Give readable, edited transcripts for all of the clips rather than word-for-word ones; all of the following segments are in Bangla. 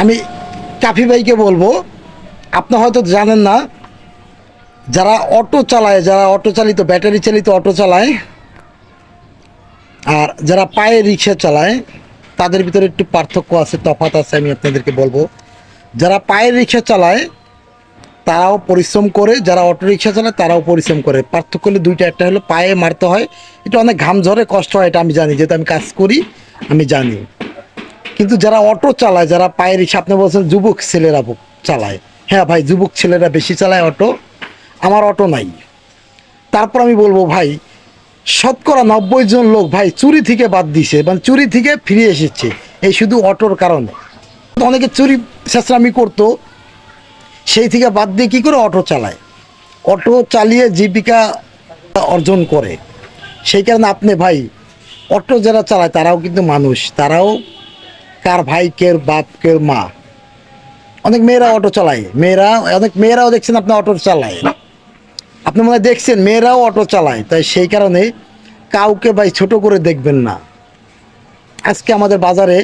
আমি কাফি ভাইকে বলবো, আপনি হয়তো জানেন না, যারা অটো চালায়, যারা অটো চালিত ব্যাটারি চালিত অটো চালায় আর যারা পায়ে রিক্সা চালায়, তাদের ভিতরে একটু পার্থক্য আছে, তফাৎ আছে। আমি আপনাদেরকে বলবো, যারা পায়ের রিক্সা চালায় তারাও পরিশ্রম করে, যারা অটো রিক্সা চালায় তারাও পরিশ্রম করে। পার্থক্য হলো দুইটা, একটা হলো পায়ে মারতে হয়, এটা অনেক ঘাম ঝরে কষ্ট হয়, এটা আমি জানি, যেহেতু আমি কাজ করি আমি জানি। কিন্তু যারা অটো চালায়, যারা পায়ের রিক্সা, আপনি বলছেন যুবক ছেলেরা চালায়, হ্যাঁ ভাই, যুবক ছেলেরা বেশি চালায় অটো। আমার অটো নাই, তারপর আমি বলবো ভাই, শতকরা 90 জন লোক ভাই চুরি থেকে বাদ দিছে, মানে চুরি থেকে ফিরে এসেছে এই শুধু অটোর কারণে। অনেকে চুরি চেঁচড়ামি করতো, সেই থেকে বাদ দিয়ে কী করে অটো চালায়, অটো চালিয়ে জীবিকা অর্জন করে। সেই কারণে আপনি ভাই, অটো যারা চালায় তারাও কিন্তু মানুষ, তারাও কার ভাই, কের বাপ, কের মা। অনেক মেয়েরা অটো চালায়, অনেক মেয়েরাও দেখছেন আপনি অটো চালায়, আপনি মনে হয় দেখছেন মেয়েরাও অটো চালায়। তাই সেই কারণে কাউকে ভাই ছোট করে দেখবেন না। আজকে আমাদের বাজারে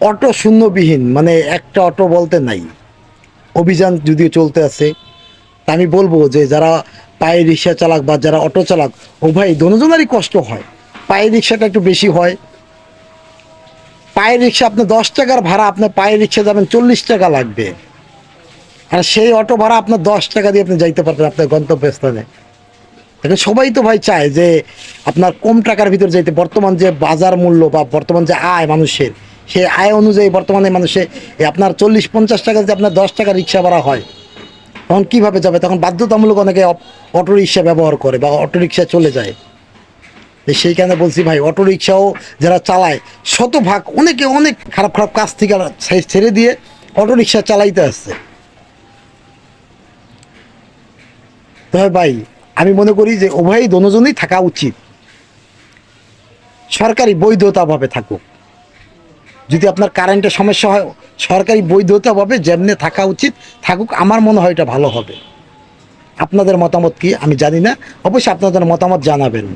অটো শূন্যবিহীন, মানে একটা অটো বলতে নাই। অভিযান যদিও চলতে আছে, তা আমি বলবো যে যারা পায়ে রিক্সা চালাক বা যারা অটো চালাক, ও ভাই দোনোজনেরই কষ্ট হয়। পায়ের রিক্সাটা একটু বেশি হয়। পায়ের রিক্সা আপনি 10 টাকার ভাড়া, আপনার পায়ের রিক্সা যাবেন 40 টাকা লাগবে, আর সেই অটো ভাড়া আপনার 10 টাকা দিয়ে আপনি যাইতে পারবেন আপনার গন্তব্যস্থানে। দেখেন, সবাই তো ভাই চায় যে আপনার কম টাকার ভিতর যাইতে। বর্তমান যে বাজার মূল্য বা বর্তমান যে আয় মানুষের, সেই আয় অনুযায়ী বর্তমানে মানুষে আপনার 40-50 টাকা যদি আপনার 10 টাকা রিক্সা ভাড়া হয়, তখন কীভাবে যাবে? তখন বাধ্যতামূলক অনেকে অটো রিক্সা ব্যবহার করে বা অটো রিক্সা চলে যায়। সেই কারণে বলছি ভাই, অটো রিক্সাও যারা চালায় শতভাগ অনেকে অনেক খারাপ খারাপ কাজ থেকে ছেড়ে দিয়ে অটো রিক্সা চালাইতে আসছে। তবে ভাই, আমি মনে করি যে উভয়ই দোনোজনই থাকা উচিত, সরকারি বৈধতাভাবে থাকুক। যদি আপনার কারেন্টের সমস্যা হয়, সরকারি বৈধতাভাবে যেমনি থাকা উচিত থাকুক, আমার মনে হয় এটা ভালো হবে। আপনাদের মতামত কি আমি জানি না, অবশ্যই আপনাদের মতামত জানাবেন।